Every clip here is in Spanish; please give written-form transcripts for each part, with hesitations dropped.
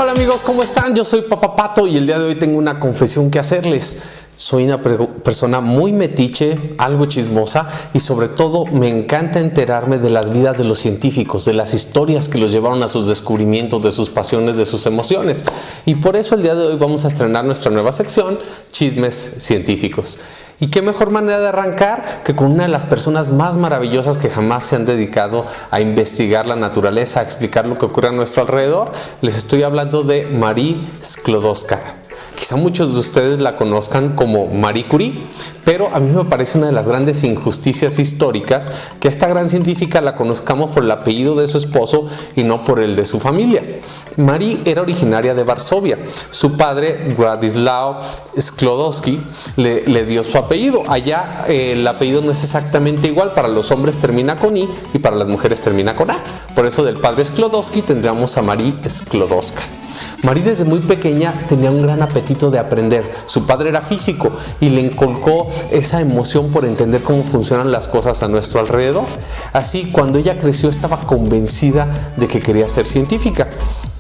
Hola amigos, ¿cómo están? Yo soy Papá Pato y el día de hoy tengo una confesión que hacerles. Soy una persona muy metiche, algo chismosa y sobre todo me encanta enterarme de las vidas de los científicos, de las historias que los llevaron a sus descubrimientos, de sus pasiones, de sus emociones. Y por eso el día de hoy vamos a estrenar nuestra nueva sección, Chismes Científicos. Y qué mejor manera de arrancar que con una de las personas más maravillosas que jamás se han dedicado a investigar la naturaleza, a explicar lo que ocurre a nuestro alrededor. Les estoy hablando de Marie Sklodowska. Quizá muchos de ustedes la conozcan como Marie Curie, pero a mí me parece una de las grandes injusticias históricas que a esta gran científica la conozcamos por el apellido de su esposo y no por el de su familia. Marie era originaria de Varsovia. Su padre, Władysław Sklodowski, le dio su apellido. Allá el apellido no es exactamente igual. Para los hombres termina con I y para las mujeres termina con A. Por eso del padre Sklodowski tendríamos a Marie Sklodowska. Marie desde muy pequeña tenía un gran apetito de aprender. Su padre era físico y le inculcó esa emoción por entender cómo funcionan las cosas a nuestro alrededor. Así, cuando ella creció estaba convencida de que quería ser científica.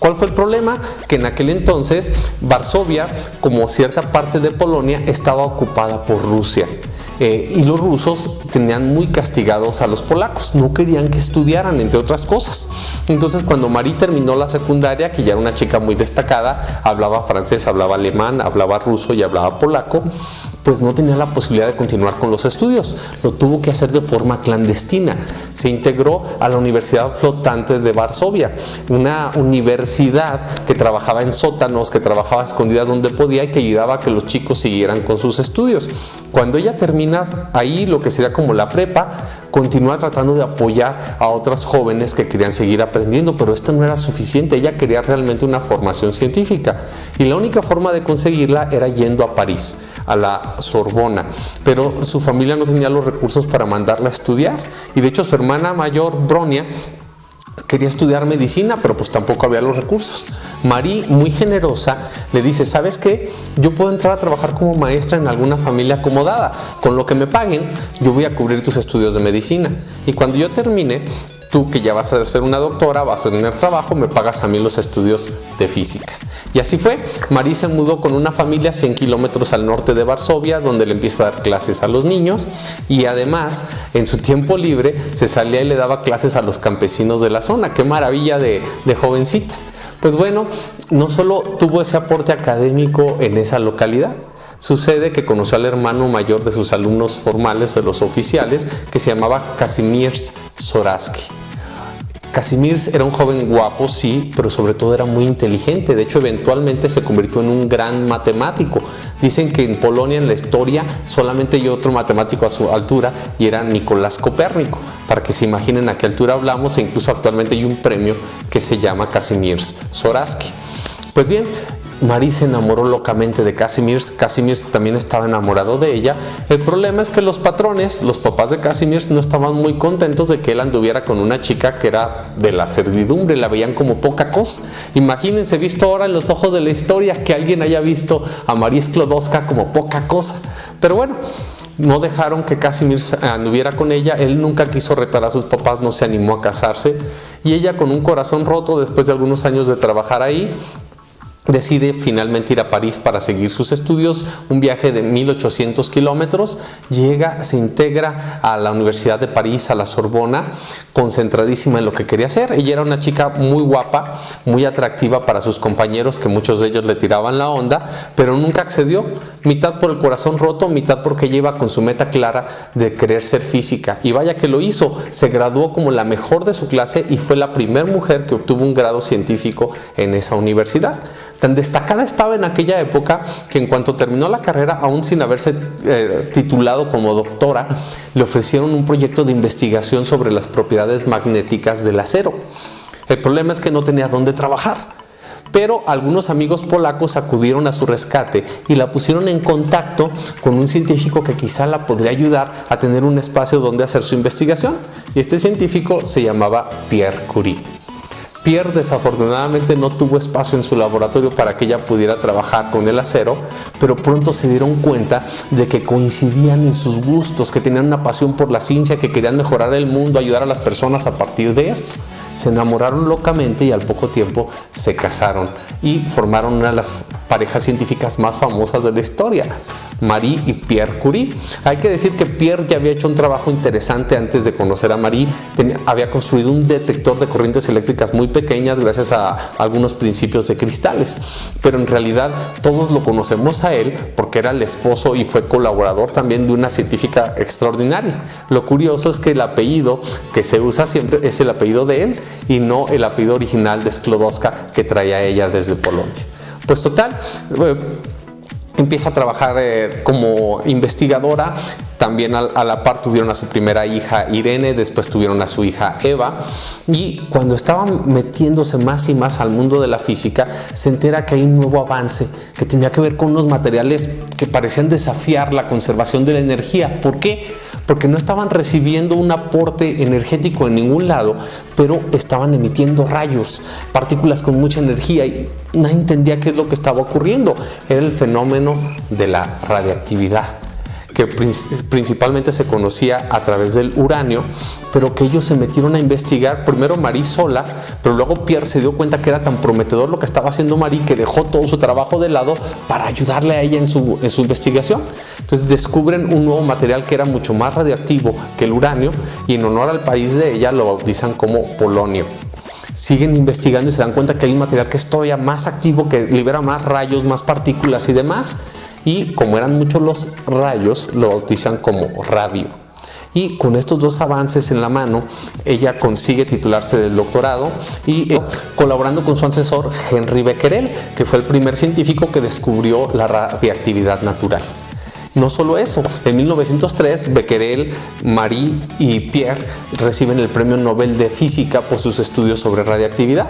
¿Cuál fue el problema? Que en aquel entonces Varsovia, como cierta parte de Polonia, estaba ocupada por Rusia. Y los rusos tenían muy castigados a los polacos, no querían que estudiaran, entre otras cosas. Entonces cuando Marie terminó la secundaria, que ya era una chica muy destacada, hablaba francés, hablaba alemán, hablaba ruso y hablaba polaco, pues no tenía la posibilidad de continuar con los estudios. Lo tuvo que hacer de forma clandestina. Se integró a la Universidad Flotante de Varsovia, una universidad que trabajaba en sótanos, que trabajaba a escondidas donde podía y que ayudaba a que los chicos siguieran con sus estudios. Cuando ella termina ahí lo que sería como la prepa, continúa tratando de apoyar a otras jóvenes que querían seguir aprendiendo, pero esto no era suficiente. Ella quería realmente una formación científica y la única forma de conseguirla era yendo a París, a la Sorbona, pero su familia no tenía los recursos para mandarla a estudiar y de hecho su hermana mayor, Bronia, quería estudiar medicina, pero pues tampoco había los recursos. Marie, muy generosa, le dice: ¿sabes qué? Yo puedo entrar a trabajar como maestra en alguna familia acomodada. Con lo que me paguen, yo voy a cubrir tus estudios de medicina. Y cuando yo termine, tú que ya vas a ser una doctora, vas a tener trabajo, me pagas a mí los estudios de física. Y así fue. Marie se mudó con una familia 100 kilómetros al norte de Varsovia, donde le empieza a dar clases a los niños y además en su tiempo libre se salía y le daba clases a los campesinos de la zona. ¡Qué maravilla de jovencita! Pues bueno, no solo tuvo ese aporte académico en esa localidad. Sucede que conoció al hermano mayor de sus alumnos formales, de los oficiales, que se llamaba Kazimierz Zórarsky. Kazimierz era un joven guapo, sí, pero sobre todo era muy inteligente. De hecho, eventualmente se convirtió en un gran matemático. Dicen que en Polonia, en la historia, solamente hay otro matemático a su altura y era Nicolás Copérnico. Para que se imaginen a qué altura hablamos, e incluso actualmente hay un premio que se llama Kazimierz Zórarsky. Pues bien, Marie se enamoró locamente de Kazimierz. Kazimierz también estaba enamorado de ella. El problema es que los patrones, los papás de Kazimierz, no estaban muy contentos de que él anduviera con una chica que era de la servidumbre, la veían como poca cosa. Imagínense, visto ahora en los ojos de la historia, que alguien haya visto a Marie Sklodowska como poca cosa. Pero bueno, no dejaron que Kazimierz anduviera con ella. Él nunca quiso retar a sus papás, no se animó a casarse. Y ella, con un corazón roto, después de algunos años de trabajar ahí, decide finalmente ir a París para seguir sus estudios, un viaje de 1800 kilómetros, llega, se integra a la Universidad de París, a la Sorbona, concentradísima en lo que quería hacer. Ella era una chica muy guapa, muy atractiva para sus compañeros, que muchos de ellos le tiraban la onda, pero nunca accedió, mitad por el corazón roto, mitad porque ella iba con su meta clara de querer ser física. Y vaya que lo hizo, se graduó como la mejor de su clase y fue la primera mujer que obtuvo un grado científico en esa universidad. Tan destacada estaba en aquella época que en cuanto terminó la carrera, aún sin haberse titulado como doctora, le ofrecieron un proyecto de investigación sobre las propiedades magnéticas del acero. El problema es que no tenía dónde trabajar, pero algunos amigos polacos acudieron a su rescate y la pusieron en contacto con un científico que quizá la podría ayudar a tener un espacio donde hacer su investigación, y este científico se llamaba Pierre Curie. Pierre desafortunadamente no tuvo espacio en su laboratorio para que ella pudiera trabajar con el acero, pero pronto se dieron cuenta de que coincidían en sus gustos, que tenían una pasión por la ciencia, que querían mejorar el mundo, ayudar a las personas a partir de esto. Se enamoraron locamente y al poco tiempo se casaron y formaron una de las parejas científicas más famosas de la historia, Marie y Pierre Curie. Hay que decir que Pierre ya había hecho un trabajo interesante antes de conocer a Marie. Había construido un detector de corrientes eléctricas muy pequeñas gracias a algunos principios de cristales, pero en realidad todos lo conocemos a él porque era el esposo y fue colaborador también de una científica extraordinaria. Lo curioso es que el apellido que se usa siempre es el apellido de él y no el apellido original de Sklodowska que traía ella desde Polonia. Pues total, empieza a trabajar como investigadora. También a la par tuvieron a su primera hija Irene, después tuvieron a su hija Eva, y cuando estaban metiéndose más y más al mundo de la física, se entera que hay un nuevo avance que tenía que ver con unos materiales que parecían desafiar la conservación de la energía. ¿Por qué? Porque no estaban recibiendo un aporte energético en ningún lado, pero estaban emitiendo rayos, partículas con mucha energía, y nadie entendía qué es lo que estaba ocurriendo. Era el fenómeno de la radiactividad, que principalmente se conocía a través del uranio, pero que ellos se metieron a investigar, primero Marie sola, pero luego Pierre se dio cuenta que era tan prometedor lo que estaba haciendo Marie que dejó todo su trabajo de lado para ayudarle a ella en su investigación. Entonces descubren un nuevo material que era mucho más radioactivo que el uranio, y en honor al país de ella lo bautizan como polonio. Siguen investigando y se dan cuenta que hay un material que es todavía más activo, que libera más rayos, más partículas y demás, y como eran muchos los rayos, lo bautizan como radio. Y con estos dos avances en la mano, ella consigue titularse del doctorado y colaborando con su asesor Henri Becquerel, que fue el primer científico que descubrió la radiactividad natural. No solo eso, en 1903 Becquerel, Marie y Pierre reciben el Premio Nobel de Física por sus estudios sobre radiactividad.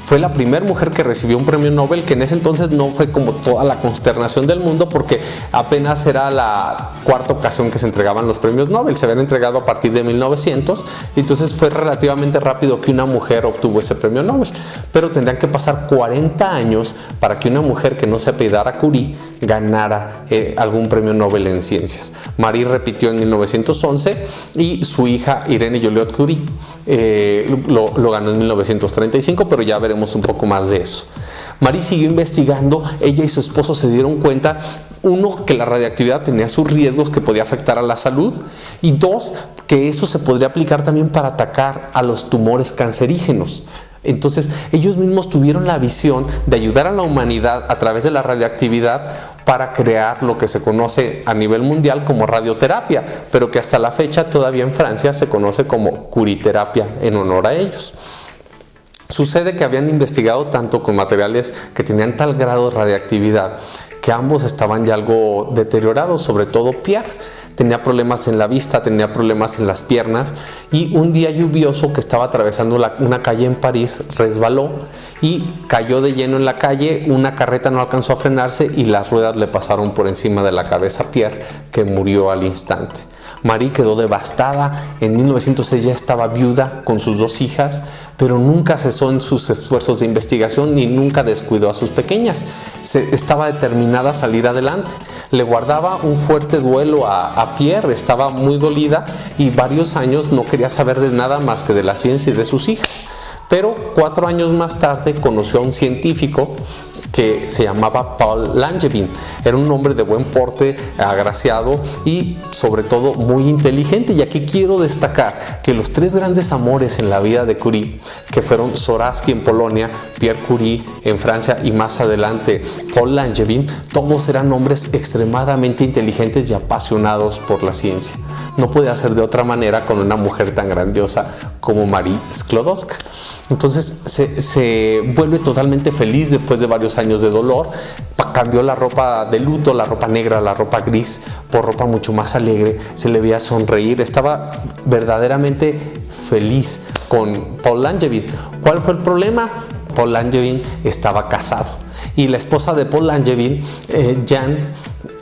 Fue la primera mujer que recibió un premio Nobel, que en ese entonces no fue como toda la consternación del mundo, porque apenas era la cuarta ocasión que se entregaban los premios Nobel. Se habían entregado a partir de 1900, y entonces fue relativamente rápido que una mujer obtuvo ese premio Nobel. Pero tendrían que pasar 40 años para que una mujer que no se apellidara Curie ganara algún premio Nobel en ciencias. Marie repitió en 1911 y su hija Irene Joliot Curie lo ganó en 1935, pero ya veremos un poco más de eso. Marie siguió investigando. Ella y su esposo se dieron cuenta, uno, que la radiactividad tenía sus riesgos que podía afectar a la salud, y dos, que eso se podría aplicar también para atacar a los tumores cancerígenos. Entonces ellos mismos tuvieron la visión de ayudar a la humanidad a través de la radiactividad para crear lo que se conoce a nivel mundial como radioterapia, pero que hasta la fecha todavía en Francia se conoce como curiterapia en honor a ellos. Sucede que habían investigado tanto con materiales que tenían tal grado de radiactividad que ambos estaban ya algo deteriorados, sobre todo Pierre. Tenía problemas en la vista, tenía problemas en las piernas, y un día lluvioso que estaba atravesando una calle en París resbaló y cayó de lleno en la calle. Una carreta no alcanzó a frenarse y las ruedas le pasaron por encima de la cabeza a Pierre, que murió al instante. Marie quedó devastada. En 1906 ya estaba viuda con sus dos hijas, pero nunca cesó en sus esfuerzos de investigación ni nunca descuidó a sus pequeñas. Estaba determinada a salir adelante. Le guardaba un fuerte duelo a Pierre, estaba muy dolida y varios años no quería saber de nada más que de la ciencia y de sus hijas. Pero 4 años más tarde conoció a un científico que se llamaba Paul Langevin. Era un hombre de buen porte, agraciado y sobre todo muy inteligente. Y aquí quiero destacar que los 3 grandes amores en la vida de Curie, que fueron Zoroastri en Polonia, Pierre Curie en Francia y más adelante Paul Langevin, todos eran hombres extremadamente inteligentes y apasionados por la ciencia. No podía ser de otra manera con una mujer tan grandiosa como Marie Sklodowska. Entonces se vuelve totalmente feliz después de varios años de dolor. Cambió la ropa de luto, la ropa negra, la ropa gris, por ropa mucho más alegre. Se le veía sonreír. Estaba verdaderamente feliz con Paul Langevin. ¿Cuál fue el problema? Paul Langevin estaba casado. Y la esposa de Paul Langevin, Jeanne,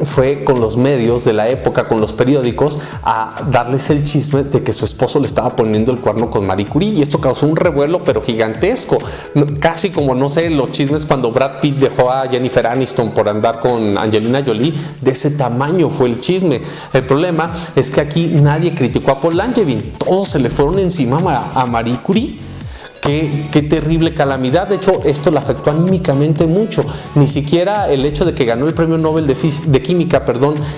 fue con los medios de la época, con los periódicos, a darles el chisme de que su esposo le estaba poniendo el cuerno con Marie Curie, y esto causó un revuelo pero gigantesco, casi como, no sé, los chismes cuando Brad Pitt dejó a Jennifer Aniston por andar con Angelina Jolie. De ese tamaño fue el chisme. El problema es que aquí nadie criticó a Paul Langevin, todos se le fueron encima a Marie Curie. Qué terrible calamidad. De hecho, esto la afectó anímicamente mucho. Ni siquiera el hecho de que ganó el premio Nobel de Química,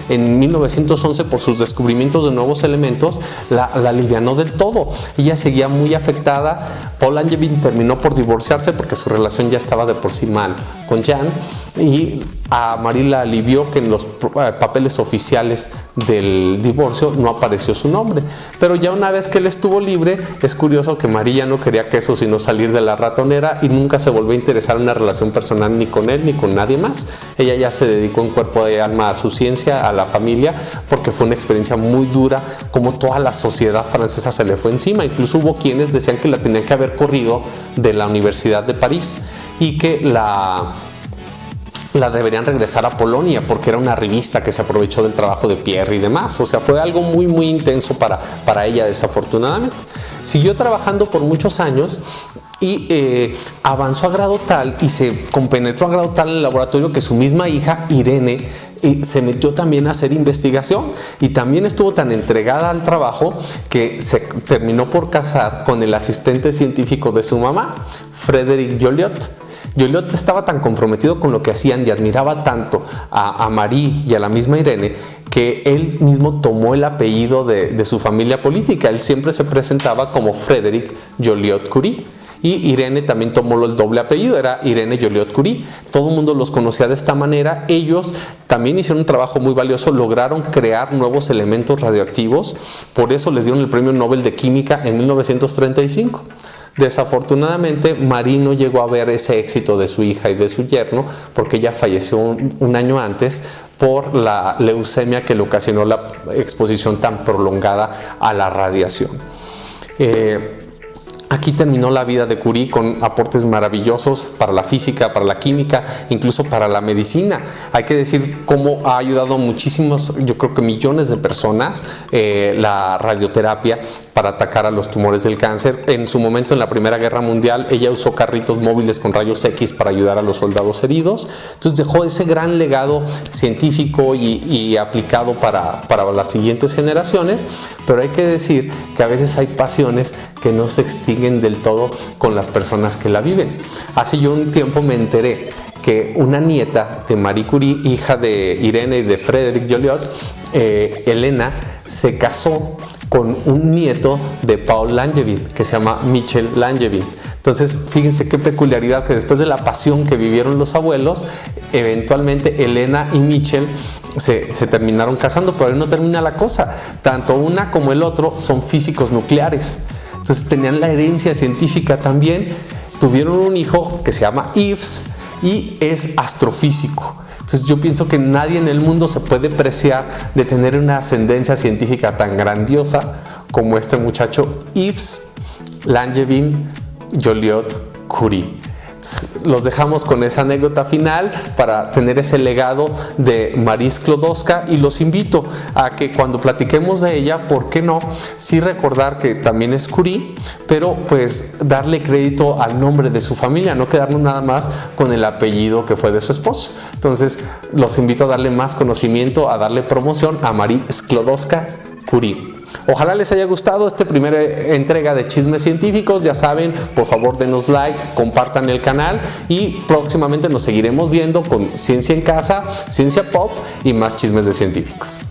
en 1911 por sus descubrimientos de nuevos elementos, la alivianó del todo. Ella seguía muy afectada. Paul Langevin terminó por divorciarse porque su relación ya estaba de por sí mal con Jan, y a Marie la alivió que en los papeles oficiales del divorcio no apareció su nombre. Pero ya una vez que él estuvo libre, es curioso que Marie ya no quería que eso sino salir de la ratonera, y nunca se volvió a interesar en una relación personal ni con él ni con nadie más. Ella ya se dedicó en cuerpo y alma a su ciencia, a la familia, porque fue una experiencia muy dura, como toda la sociedad francesa se le fue encima. Incluso hubo quienes decían que la tenían que haber corrido de la Universidad de París y que la deberían regresar a Polonia, porque era una revista que se aprovechó del trabajo de Pierre y demás. O sea, fue algo muy muy intenso para ella, desafortunadamente. Siguió trabajando por muchos años y avanzó a grado tal y se compenetró a grado tal en el laboratorio que su misma hija Irene se metió también a hacer investigación, y también estuvo tan entregada al trabajo que se terminó por casar con el asistente científico de su mamá, Frédéric Joliot. Joliot estaba tan comprometido con lo que hacían y admiraba tanto a Marie y a la misma Irene, que él mismo tomó el apellido de su familia política. Él siempre se presentaba como Frédéric Joliot-Curie, y Irene también tomó el doble apellido, era Irene Joliot-Curie. Todo el mundo los conocía de esta manera. Ellos también hicieron un trabajo muy valioso, lograron crear nuevos elementos radioactivos, por eso les dieron el premio Nobel de Química en 1935. Desafortunadamente, Marie no llegó a ver ese éxito de su hija y de su yerno, porque ella falleció un año antes por la leucemia que le ocasionó la exposición tan prolongada a la radiación. Aquí terminó la vida de Curie con aportes maravillosos para la física, para la química, incluso para la medicina. Hay que decir cómo ha ayudado a muchísimos, yo creo que millones de personas, la radioterapia para atacar a los tumores del cáncer. En su momento, en la Primera Guerra Mundial, ella usó carritos móviles con rayos X para ayudar a los soldados heridos. Entonces dejó ese gran legado científico y aplicado para las siguientes generaciones. Pero hay que decir que a veces hay pasiones que no se extinguen del todo con las personas que la viven. Hace yo un tiempo me enteré que una nieta de Marie Curie, hija de Irene y de Frédéric Joliot, Elena, se casó con un nieto de Paul Langevin, que se llama Michel Langevin. Entonces, fíjense qué peculiaridad, que después de la pasión que vivieron los abuelos, eventualmente Elena y Michel se terminaron casando, pero ahí no termina la cosa. Tanto una como el otro son físicos nucleares. Entonces tenían la herencia científica también. Tuvieron un hijo que se llama Yves y es astrofísico. Entonces yo pienso que nadie en el mundo se puede preciar de tener una ascendencia científica tan grandiosa como este muchacho Yves Langevin Joliot-Curie. Los dejamos con esa anécdota final para tener ese legado de Marie Sklodowska, y los invito a que cuando platiquemos de ella, ¿por qué no? Sí recordar que también es Curie, pero pues darle crédito al nombre de su familia, no quedarnos nada más con el apellido que fue de su esposo. Entonces los invito a darle más conocimiento, a darle promoción a Marie Sklodowska-Curie. Ojalá les haya gustado esta primera entrega de Chismes Científicos. Ya saben, por favor denos like, compartan el canal, y próximamente nos seguiremos viendo con Ciencia en Casa, Ciencia Pop y más chismes de científicos.